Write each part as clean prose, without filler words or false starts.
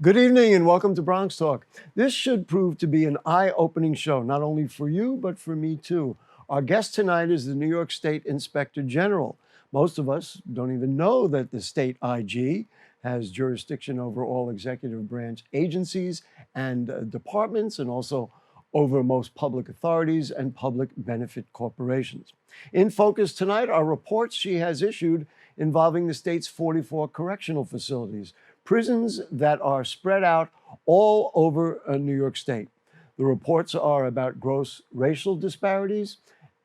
Good evening and welcome to Bronx Talk. This should prove to be an eye-opening show, not only for you, but for me too. Our guest tonight is the New York State Inspector General. Most of us don't even know that the state IG has jurisdiction over all executive branch agencies and departments, and also over most public authorities and public benefit corporations. In focus tonight are reports she has issued involving the state's 44 correctional facilities, prisons that are spread out all over New York State. The reports are about gross racial disparities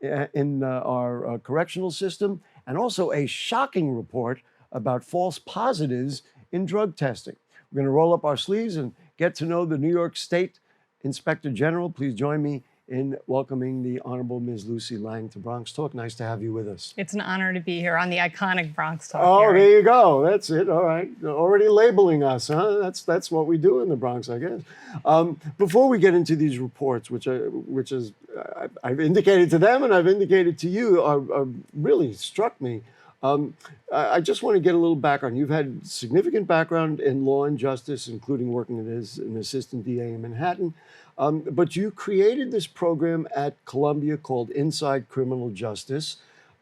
in our correctional system, and also a shocking report about false positives in drug testing. We're going to roll up our sleeves and get to know the New York State Inspector General. Please join me in welcoming the Honorable Ms. Lucy Lang to Bronx Talk. Nice to have you with us. It's an honor to be here on the iconic Bronx Talk. Oh, Gary. there you go. That's it. All right. Already labeling us, huh? That's what we do in the Bronx, I guess. Before we get into these reports, which I've indicated to them and I've indicated to you, are really struck me. I just want to get a little background. You've had significant background in law and justice, including working as an assistant DA in Manhattan. But you created this program at Columbia called Inside Criminal Justice,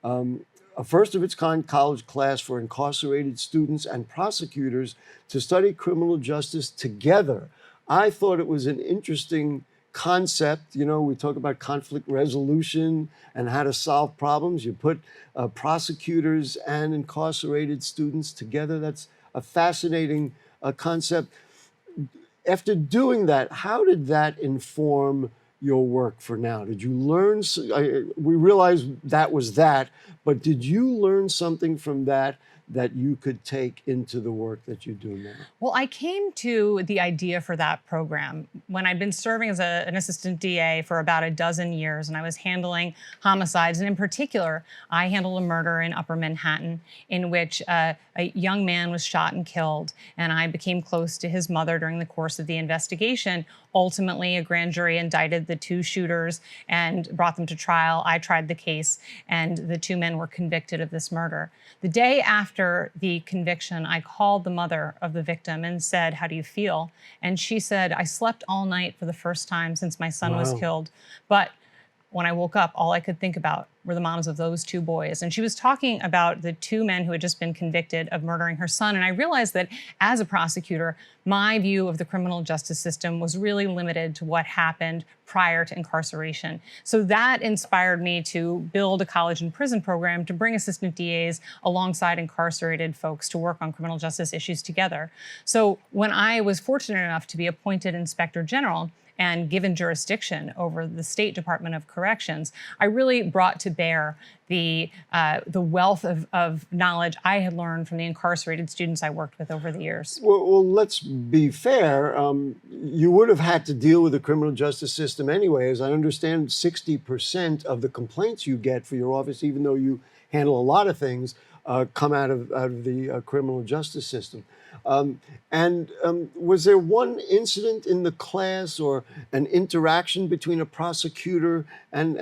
a first of its kind college class for incarcerated students and prosecutors to study criminal justice together. I thought it was an interesting concept. You know, we talk about conflict resolution and how to solve problems. You put prosecutors and incarcerated students together. That's a fascinating concept. After doing that, how did that inform your work for now? Did you learn, we realize that was that, but did you learn something from that that you could take into the work that you do now? Well, I came to the idea for that program when I'd been serving as an assistant DA for about a dozen years, and I was handling homicides. And in particular, I handled a murder in Upper Manhattan in which a young man was shot and killed. And I became close to his mother during the course of the investigation. Ultimately, a grand jury indicted the two shooters and brought them to trial. I tried the case, and the two men were convicted of this murder. The day after the conviction, I called the mother of the victim and said, "How do you feel?" And she said, "I slept all night for the first time since my son was killed. But when I woke up, all I could think about were the moms of those two boys." And she was talking about the two men who had just been convicted of murdering her son. And I realized that as a prosecutor, my view of the criminal justice system was really limited to what happened prior to incarceration. So that inspired me to build a college and prison program to bring assistant DAs alongside incarcerated folks to work on criminal justice issues together. So when I was fortunate enough to be appointed Inspector General and given jurisdiction over the State Department of Corrections, I really brought to bear the wealth of knowledge I had learned from the incarcerated students I worked with over the years. Well, let's be fair. You would have had to deal with the criminal justice system anyway. As I understand, 60% of the complaints you get for your office, even though you handle a lot of things, come out of the criminal justice system. Was there one incident in the class or an interaction between a prosecutor and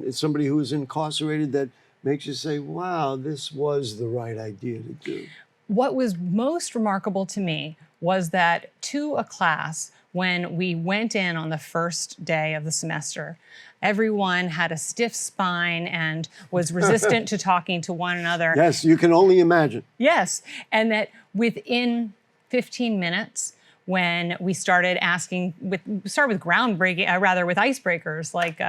somebody who is incarcerated that makes you say, wow, this was the right idea to do? What was most remarkable to me was that to a class, when we went in on the first day of the semester, everyone had a stiff spine and was resistant to talking to one another. Yes, you can only imagine. Yes, and that within 15 minutes, when we started with groundbreaking, with icebreakers, like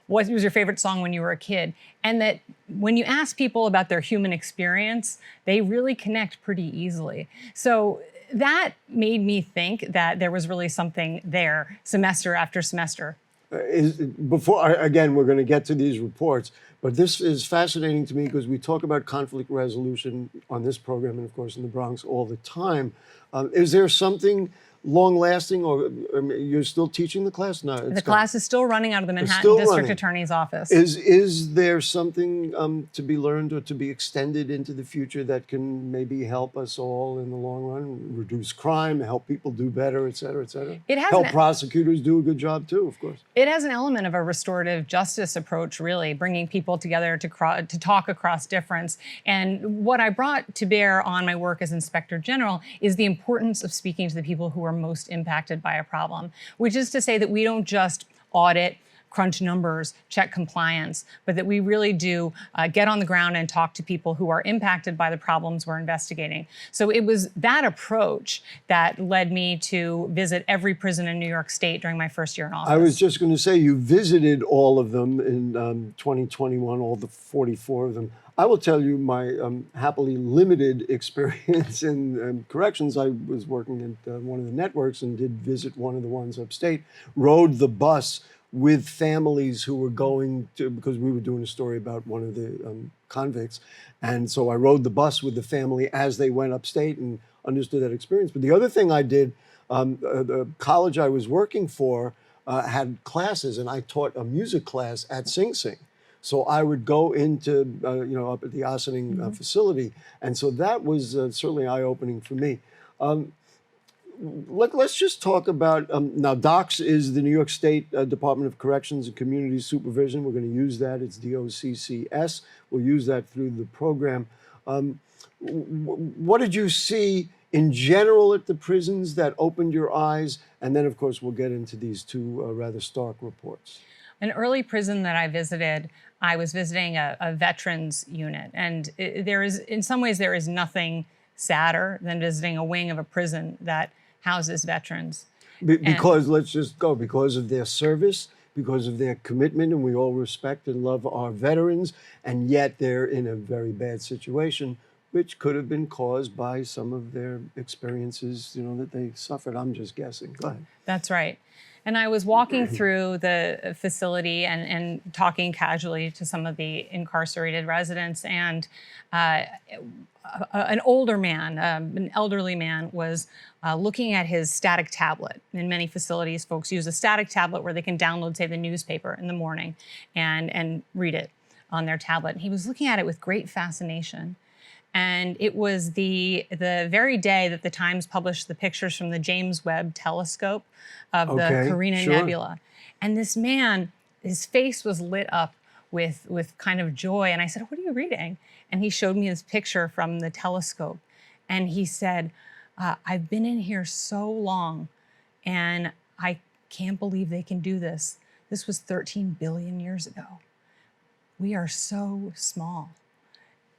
what was your favorite song when you were a kid? And that when you ask people about their human experience, they really connect pretty easily. So that made me think that there was really something there semester after semester. Again, we're going to get to these reports, but this is fascinating to me because we talk about conflict resolution on this program and, of course, in the Bronx all the time. Is there something long-lasting, or you're still teaching the class? No, The class is still running out of the Manhattan still District running. Attorney's Office. Is there something to be learned or to be extended into the future that can maybe help us all in the long run, reduce crime, help people do better, et cetera, et cetera? It has help an- prosecutors do a good job too, of course. It has an element of a restorative justice approach, really, bringing people together to talk across difference. And what I brought to bear on my work as Inspector General is the importance of speaking to the people who are most impacted by a problem, which is to say that we don't just audit, crunch numbers, check compliance, but that we really do get on the ground and talk to people who are impacted by the problems we're investigating. So it was that approach that led me to visit every prison in New York State during my first year in office. I was just going to say, you visited all of them in 2021, all the 44 of them. I will tell you my happily limited experience in corrections. I was working at one of the networks and did visit one of the ones upstate, rode the bus with families who were going to, because we were doing a story about one of the convicts. And so I rode the bus with the family as they went upstate and understood that experience. But the other thing I did, the college I was working for had classes, and I taught a music class at Sing Sing. So I would go into, up at the Ossining facility. And so that was certainly eye-opening for me. Let's just talk about, now DOCS is the New York State Department of Corrections and Community Supervision. We're going to use that. It's DOCCS. We'll use that through the program. What did you see in general at the prisons that opened your eyes? And then, of course, we'll get into these two rather stark reports. An early prison that I visited, I was visiting a veterans unit. And there is, in some ways, there is nothing sadder than visiting a wing of a prison that houses veterans. Because, let's just go, because of their service, because of their commitment, and we all respect and love our veterans, and yet they're in a very bad situation, which could have been caused by some of their experiences, that they suffered. I'm just guessing. Go ahead. That's right. And I was walking through the facility and talking casually to some of the incarcerated residents, and an older man, an elderly man, was looking at his static tablet. In many facilities, folks use a static tablet where they can download, say, the newspaper in the morning and read it on their tablet. And he was looking at it with great fascination. And it was the very day that the Times published the pictures from the James Webb Telescope of the Carina Nebula. And this man, his face was lit up with kind of joy. And I said, "What are you reading?" And he showed me this picture from the telescope. And he said, "I've been in here so long, and I can't believe they can do this. This was 13 billion years ago. We are so small."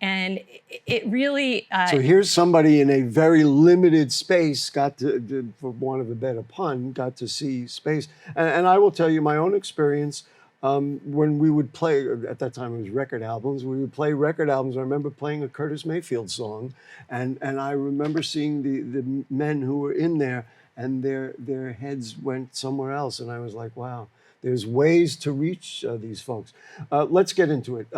And it really... so here's somebody in a very limited space, got to, for want of a better pun, got to see space. And I will tell you my own experience, when we would play, at that time it was record albums, we would play record albums. I remember playing a Curtis Mayfield song, and I remember seeing the men who were in there, and their heads went somewhere else. And I was like, wow. There's ways to reach these folks. Let's get into it.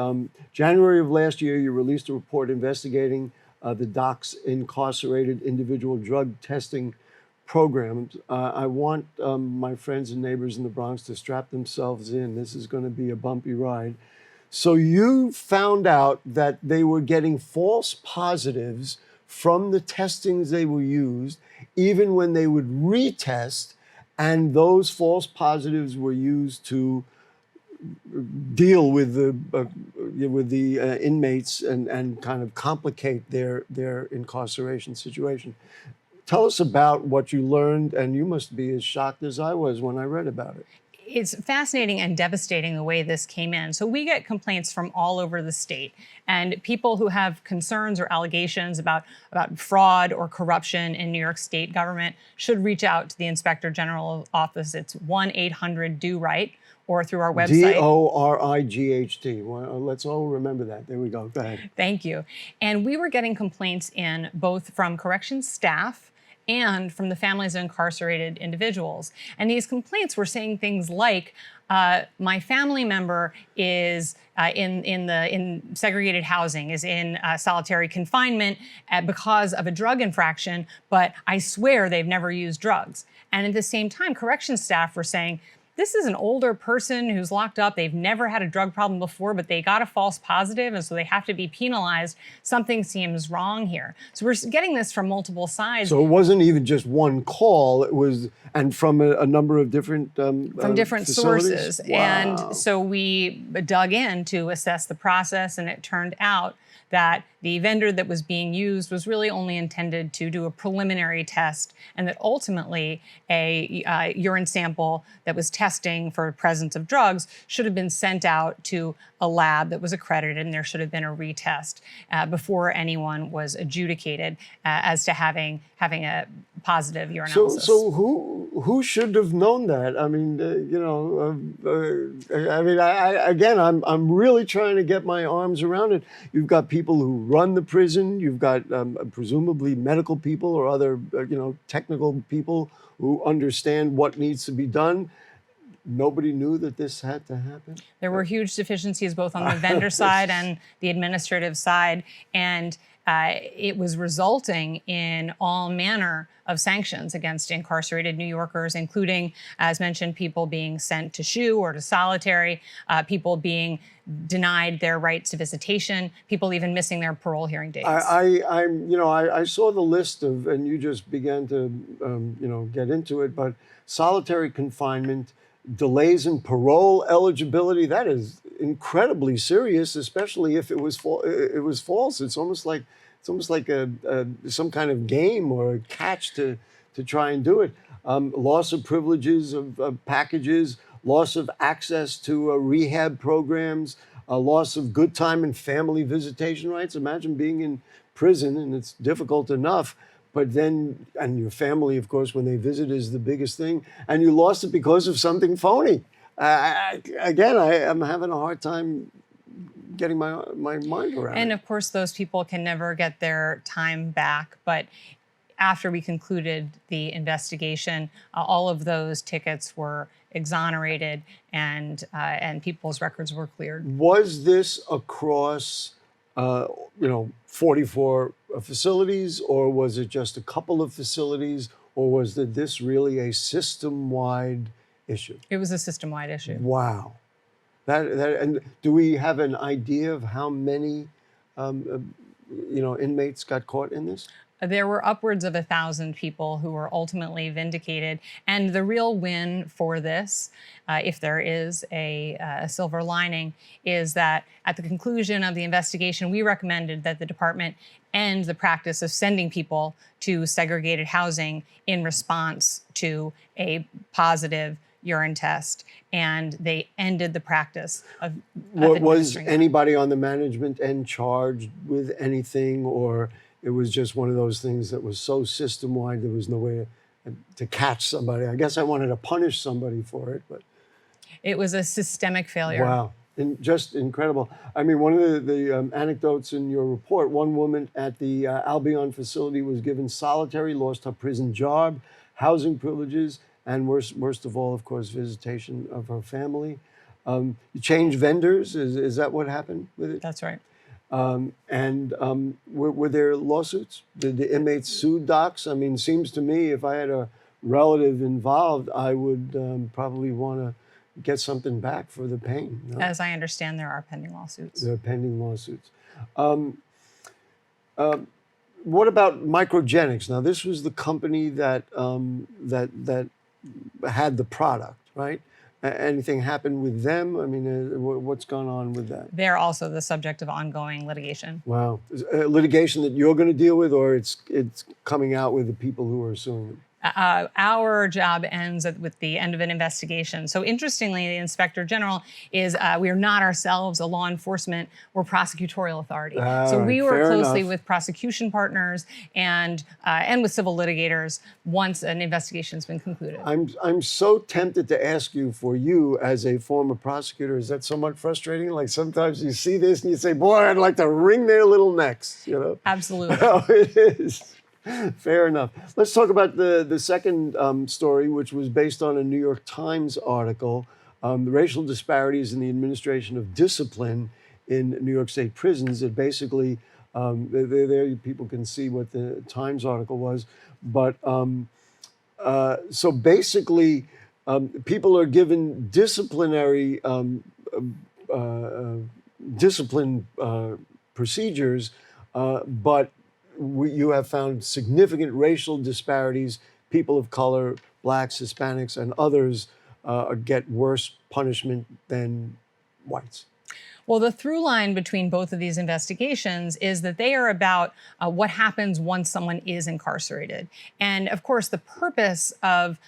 January of last year, you released a report investigating the DOC's incarcerated individual drug testing programs. I want my friends and neighbors in the Bronx to strap themselves in. This is going to be a bumpy ride. So you found out that they were getting false positives from the testings they were used, even when they would retest. And those false positives were used to deal with the inmates and kind of complicate their incarceration situation. Tell us about what you learned, and you must be as shocked as I was when I read about it. It's fascinating and devastating the way this came in. So we get complaints from all over the state, and people who have concerns or allegations about fraud or corruption in New York State government should reach out to the Inspector General's office. It's 1-800-DO-RIGHT, or through our website. DORIGHT. Well, let's all remember that. There we go. Go ahead. Thank you. And we were getting complaints in both from corrections staff and from the families of incarcerated individuals. And these complaints were saying things like, my family member is in segregated housing, is in solitary confinement because of a drug infraction, but I swear they've never used drugs. And at the same time, corrections staff were saying, this is an older person who's locked up. They've never had a drug problem before, but they got a false positive, and so they have to be penalized. Something seems wrong here. So we're getting this from multiple sides. So it wasn't even just one call. It was, and from a number of different from different facilities? sources. Wow. And so we dug in to assess the process, and it turned out that the vendor that was being used was really only intended to do a preliminary test, and that ultimately a urine sample that was testing for presence of drugs should have been sent out to a lab that was accredited, and there should have been a retest before anyone was adjudicated as to having a positive urinalysis. So who should have known that? I mean, I'm really trying to get my arms around it. You've got people who run the prison. You've got presumably medical people or other, technical people who understand what needs to be done. Nobody knew that this had to happen? There were huge deficiencies both on the vendor side and the administrative side, and it was resulting in all manner of sanctions against incarcerated New Yorkers, including, as mentioned, people being sent to SHU or to solitary, people being denied their rights to visitation, people even missing their parole hearing dates. I saw the list of, and you just began to, get into it, but solitary confinement, delays in parole eligibility, that is incredibly serious, especially if it was false. It's almost like some kind of game or a catch to try and do it. Loss of privileges of packages, loss of access to rehab programs, a loss of good time and family visitation rights. Imagine being in prison, and it's difficult enough, but then, and your family, of course, when they visit is the biggest thing, and you lost it because of something phony. I'm having a hard time getting my mind around it. And of course, those people can never get their time back, but after we concluded the investigation, all of those tickets were exonerated, and people's records were cleared. Was this across 44 facilities, or was it just a couple of facilities, or was this really a system-wide issue? It was a system-wide issue. Wow. And do we have an idea of how many inmates got caught in this? There were upwards of 1,000 people who were ultimately vindicated. And the real win for this, if there is a silver lining, is that at the conclusion of the investigation, we recommended that the department end the practice of sending people to segregated housing in response to a positive urine test, and they ended the practice of Was anybody on the management end charged with anything, or it was just one of those things that was so system-wide there was no way to catch somebody? I guess I wanted to punish somebody for it, but it was a systemic failure. Wow, and just incredible. I mean, one of the anecdotes in your report, one woman at the Albion facility was given solitary, lost her prison job, housing privileges, and worst of all, of course, visitation of her family. You changed vendors. Is that what happened with it? That's right. Were there lawsuits? Did the inmates sue docs? I mean, seems to me if I had a relative involved, I would probably want to get something back for the pain. No? As I understand, there are pending lawsuits. There are pending lawsuits. What about Microgenics? Now, this was the company that had the product, right? Anything happened with them? I mean, what's gone on with that? They're also the subject of ongoing litigation. Wow. Litigation that you're going to deal with, or it's coming out with the people who are suing them? Our job ends with the end of an investigation. So interestingly, the Inspector General is, we are not ourselves a law enforcement or prosecutorial authority. So we work closely with prosecution partners and with civil litigators once an investigation has been concluded. I'm so tempted to ask you, for you as a former prosecutor, is that somewhat frustrating? Like sometimes you see this and you say, boy, I'd like to wring their little necks, Absolutely. Oh, it is. Fair enough. Let's talk about the second story, which was based on a New York Times article, the racial disparities in the administration of discipline in New York State prisons. It basically, there people can see what the Times article was, but so basically, people are given disciplinary discipline procedures, but you have found significant racial disparities. People of color, blacks, Hispanics, and others get worse punishment than whites. Well, the through line between both of these investigations is that they are about what happens once someone is incarcerated. And of course, the purpose of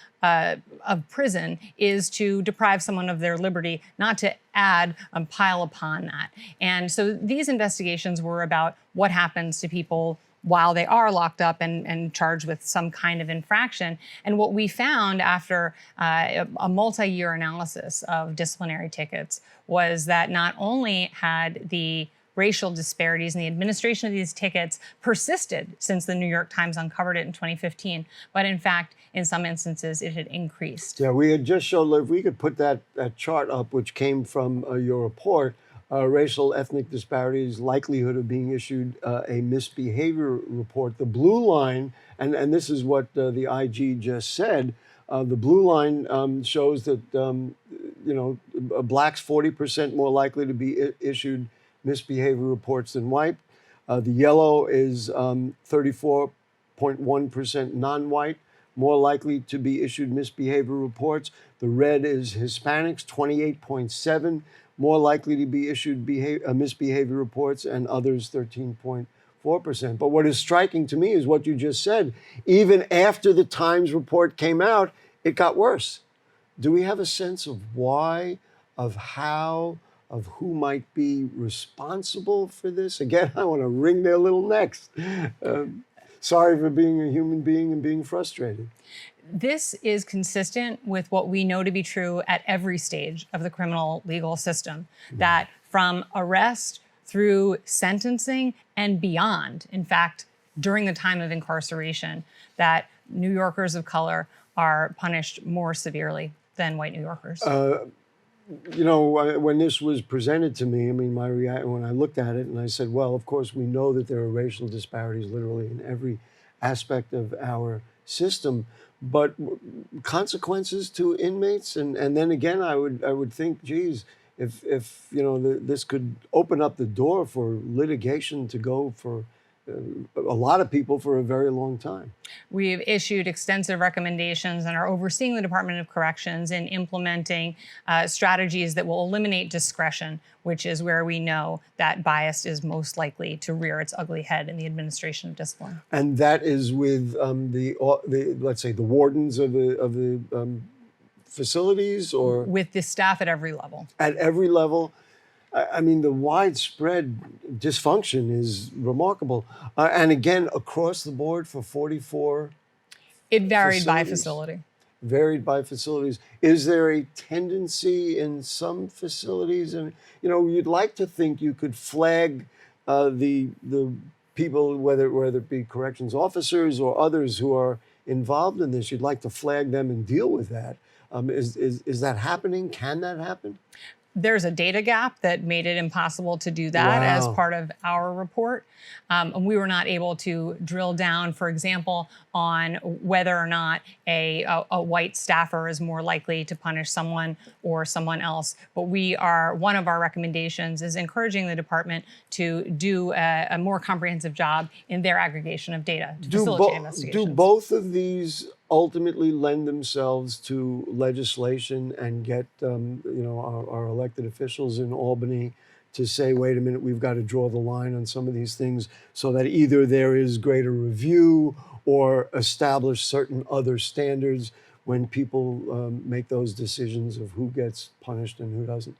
prison is to deprive someone of their liberty, not to add pile upon that. And so these investigations were about what happens to people while they are locked up and charged with some kind of infraction. And what we found after a multi-year analysis of disciplinary tickets was that not only had the racial disparities in the administration of these tickets persisted since the New York Times uncovered it in 2015, but in fact, in some instances, it had increased. Yeah, we had just showed, if we could put that chart up, which came from your report, racial ethnic disparities, likelihood of being issued a misbehavior report. The blue line, and this is what the IG just said, the blue line shows that, blacks 40% more likely to be issued misbehavior reports than white. The yellow is 34.1% non-white, more likely to be issued misbehavior reports. The red is Hispanics, 28.7%. more likely to be issued misbehavior reports, and others 13.4%. But what is striking to me is what you just said. Even after the Times report came out, it got worse. Do we have a sense of why, of how, of who might be responsible for this? Again, I want to wring their little necks. Sorry for being a human being and being frustrated. This is consistent with what we know to be true at every stage of the criminal legal system, that from arrest through sentencing and beyond, in fact, during the time of incarceration, that New Yorkers of color are punished more severely than white New Yorkers. When this was presented to me, I mean, my reaction when I looked at it and I said, well, of course, we know that there are racial disparities literally in every aspect of our system, but consequences to inmates. And then again, I would think, geez, if this could open up the door for litigation to go for a lot of people for a very long time. We've issued extensive recommendations and are overseeing the Department of Corrections in implementing strategies that will eliminate discretion, which is where we know that bias is most likely to rear its ugly head in the administration of discipline. And that is with the let's say the wardens of the facilities, or with the staff at every level. At every level. I mean, the widespread dysfunction is remarkable. And again, across the board for 44 It varied facilities. by facility. Varied by facilities. Is there a tendency in some facilities? And, you'd like to think you could flag the people, whether it be corrections officers or others who are involved in this, you'd like to flag them and deal with that. Is that happening? Can that happen? There's a data gap that made it impossible to do that as part of our report. And we were not able to drill down, for example, on whether or not a white staffer is more likely to punish someone or someone else. But one of our recommendations is encouraging the department to do a more comprehensive job in their aggregation of data to facilitate investigations. Do both of these ultimately lend themselves to legislation and get our elected officials in Albany to say, wait a minute, we've got to draw the line on some of these things so that either there is greater review or establish certain other standards when people make those decisions of who gets punished and who doesn't?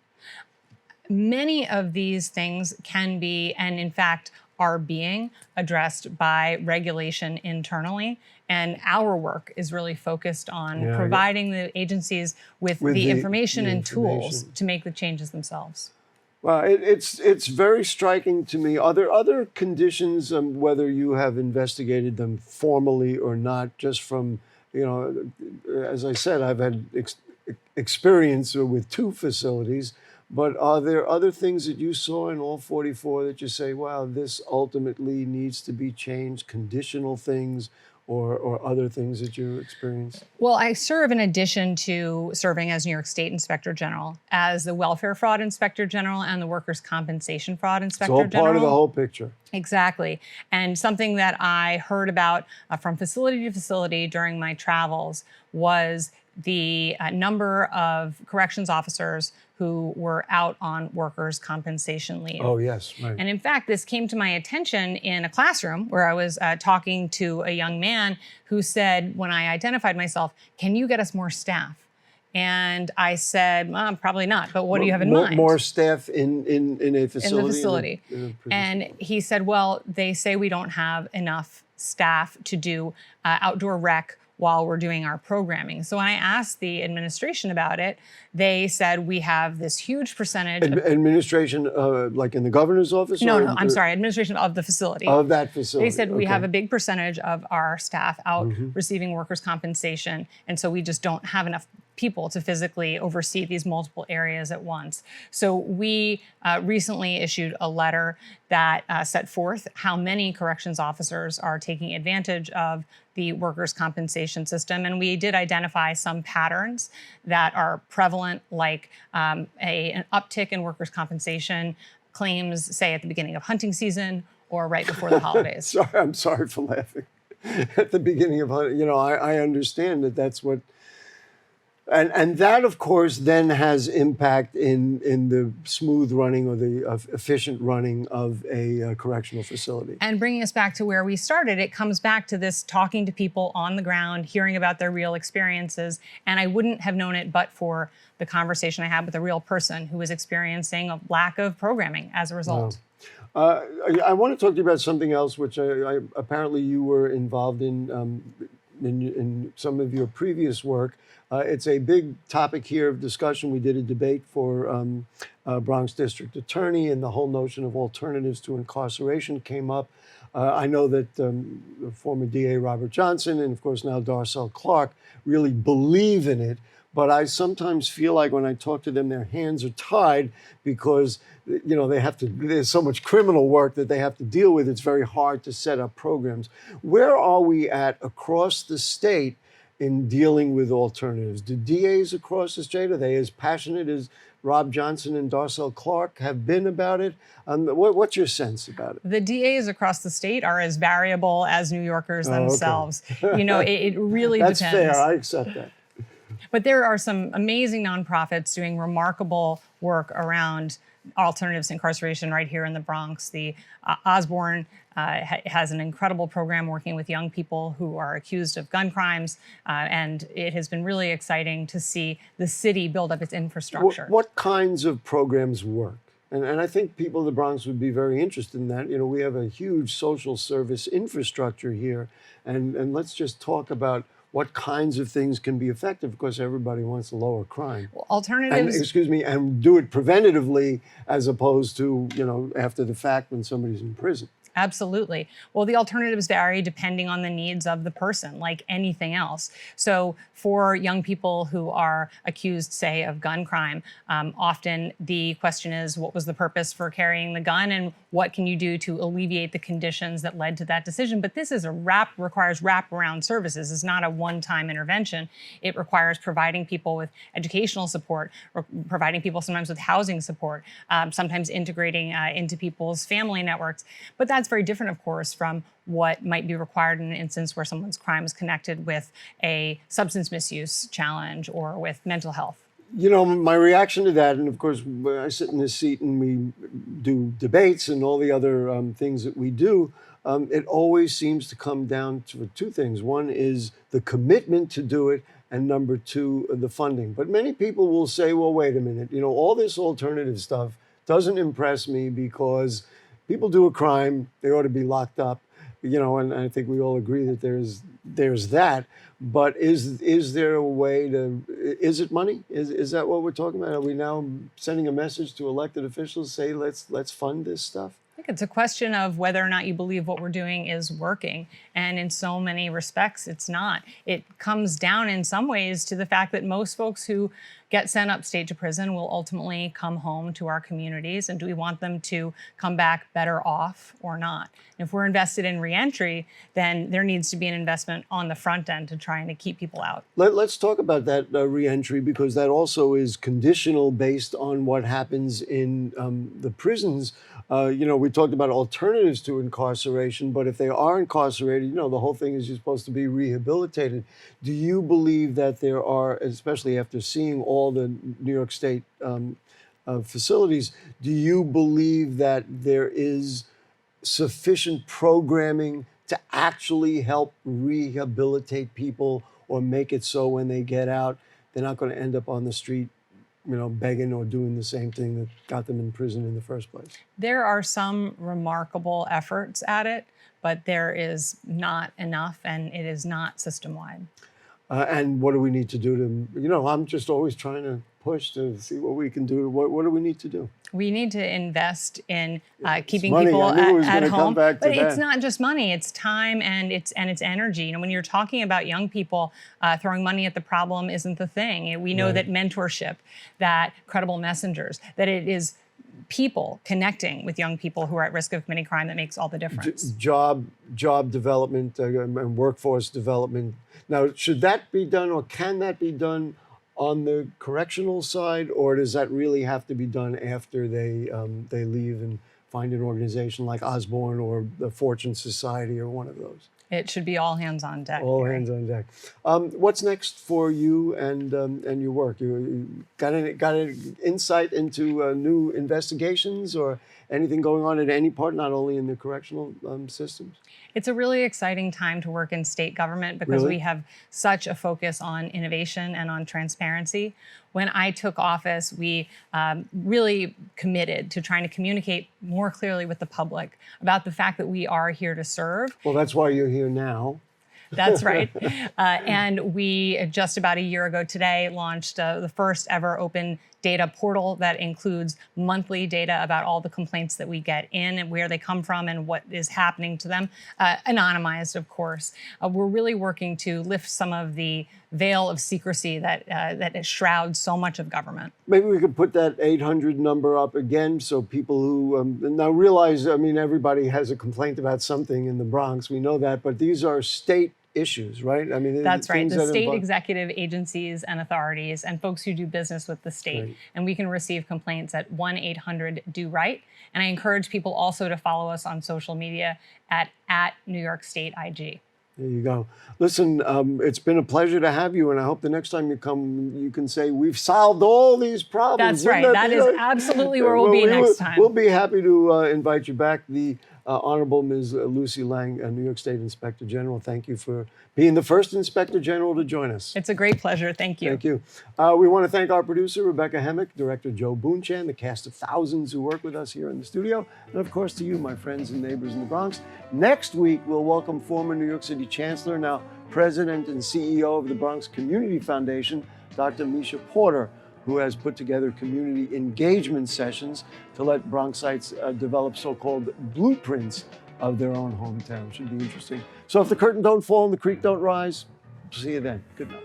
Many of these things can be, and in fact, are being addressed by regulation internally. And our work is really focused on providing the agencies with the information and tools to make the changes themselves. Well, it's very striking to me. Are there other conditions, whether you have investigated them formally or not, just from, as I said, I've had experience with 2 facilities, but are there other things that you saw in all 44 that you say, wow, this ultimately needs to be changed, conditional things, or other things that you experienced? Well, I serve, in addition to serving as New York State Inspector General, as the Welfare Fraud Inspector General and the Workers' Compensation Fraud Inspector It's all General. part of the whole picture. Exactly. And something that I heard about from facility to facility during my travels was the number of corrections officers who were out on workers' compensation leave. Oh, yes, right. And in fact, this came to my attention in a classroom where I was talking to a young man who said, when I identified myself, "Can you get us more staff?" And I said, well, probably not, but what do you have in mind? More staff in a facility? In the facility. In a prison. And he said, well, they say we don't have enough staff to do outdoor rec while we're doing our programming. So when I asked the administration about it, they said we have this huge percentage. Administration, like in the governor's office? No, I'm sorry, administration of the facility. Of that facility. They said we okay. have a big percentage of our staff out receiving workers' compensation, and so we just don't have enough people to physically oversee these multiple areas at once. So we recently issued a letter that set forth how many corrections officers are taking advantage of the workers' compensation system. And we did identify some patterns that are prevalent, like an uptick in workers' compensation claims, say, at the beginning of hunting season or right before the holidays. Sorry, I'm sorry for laughing. At the beginning of, I understand that that's what. And that, of course, then has impact in the smooth running or the efficient running of a correctional facility. And bringing us back to where we started, it comes back to this talking to people on the ground, hearing about their real experiences. And I wouldn't have known it but for the conversation I had with a real person who was experiencing a lack of programming as a result. Wow. I want to talk to you about something else, which I apparently you were involved in some of your previous work. It's a big topic here of discussion. We did a debate for Bronx District Attorney, and the whole notion of alternatives to incarceration came up. I know that the former DA Robert Johnson and, of course, now Darcel Clark really believe in it. But I sometimes feel like when I talk to them, their hands are tied because, there's so much criminal work that they have to deal with. It's very hard to set up programs. Where are we at across the state in dealing with alternatives? Do DAs across the state, are they as passionate as Rob Johnson and Darcel Clark have been about it? What's your sense about it? The DAs across the state are as variable as New Yorkers themselves. Okay. It really That's depends. That's fair, I accept that. But there are some amazing nonprofits doing remarkable work around alternatives to incarceration right here in the Bronx. The Osborne has an incredible program working with young people who are accused of gun crimes, and it has been really exciting to see the city build up its infrastructure. What kinds of programs work? And I think people in the Bronx would be very interested in that. We have a huge social service infrastructure here, and let's just talk about what kinds of things can be effective, because everybody wants to lower crime. Well, alternatives. And do it preventatively as opposed to, after the fact when somebody's in prison. Absolutely. Well, the alternatives vary depending on the needs of the person, like anything else. So for young people who are accused, say, of gun crime, often the question is, what was the purpose for carrying the gun, and what can you do to alleviate the conditions that led to that decision? But this is requires wraparound services. It's not a one-time intervention. It requires providing people with educational support, providing people sometimes with housing support, sometimes integrating into people's family networks. But that's very different, of course, from what might be required in an instance where someone's crime is connected with a substance misuse challenge or with mental health. My reaction to that, and of course, I sit in this seat and we do debates and all the other things that we do, it always seems to come down to 2 things. One is the commitment to do it, and number 2, the funding. But many people will say, well, wait a minute, all this alternative stuff doesn't impress me because people do a crime, they ought to be locked up. and I think we all agree that there's that. But is there a way to? Is it money? Is that what we're talking about? Are we now sending a message to elected officials, say let's fund this stuff? I think it's a question of whether or not you believe what we're doing is working. And in so many respects, it's not. It comes down in some ways to the fact that most folks who get sent upstate to prison will ultimately come home to our communities. And do we want them to come back better off or not? And if we're invested in reentry, then there needs to be an investment on the front end to trying to keep people out. Let's talk about that reentry, because that also is conditional based on what happens in the prisons. We talked about alternatives to incarceration, but if they are incarcerated, the whole thing is you're supposed to be rehabilitated. Do you believe that there are, especially after seeing all the New York State facilities, do you believe that there is sufficient programming to actually help rehabilitate people, or make it so when they get out, they're not going to end up on the street, begging or doing the same thing that got them in prison in the first place? There are some remarkable efforts at it, but there is not enough, and it is not system-wide. And what do we need to do to, I'm just always trying to push to see what we can do. What do we need to do? We need to invest in keeping money. people I knew it was at gonna come home. back to But it's that. not just money; it's time and it's energy. When you're talking about young people, throwing money at the problem isn't the thing. We know that mentorship, that credible messengers, that it is people connecting with young people who are at risk of committing crime that makes all the difference. Job development and workforce development. Now, should that be done, or can that be done on the correctional side, or does that really have to be done after they leave and find an organization like Osborne or the Fortune Society or one of those? It should be all hands on deck. All Gary. hands on deck. What's next for you and your work? You got any insight into new investigations or anything going on at any part, not only in the correctional systems? It's a really exciting time to work in state government because Really? we have such a focus on innovation and on transparency. When I took office, we really committed to trying to communicate more clearly with the public about the fact that we are here to serve. Well, that's why you're here now. That's right. And we, just about a year ago today, launched the first ever open data portal that includes monthly data about all the complaints that we get in and where they come from and what is happening to them, anonymized, of course. We're really working to lift some of the veil of secrecy that shrouds so much of government. Maybe we could put that 800 number up again so people who now realize, everybody has a complaint about something in the Bronx. We know that, but these are state issues, right? That's right. things The that state involve- executive agencies and authorities and folks who do business with the state. Right. And we can receive complaints at 1-800-DO-RIGHT. And I encourage people also to follow us on social media at New York State IG. There you go. Listen, it's been a pleasure to have you, and I hope the next time you come, you can say, we've solved all these problems. That's right. That is absolutely where we'll be next time. We'll be happy to invite you back. The Honorable Ms. Lucy Lang, New York State Inspector General, thank you for being the first Inspector General to join us. It's a great pleasure. Thank you. Thank you. We want to thank our producer, Rebecca Hemmick, Director Joe Boonchan, the cast of thousands who work with us here in the studio, and of course to you, my friends and neighbors in the Bronx. Next week, we'll welcome former New York City Chancellor, now President and CEO of the Bronx Community Foundation, Dr. Misha Porter, who has put together community engagement sessions to let Bronxites develop so-called blueprints of their own hometown. Should be interesting. So if the curtain don't fall and the creek don't rise, see you then. Good night.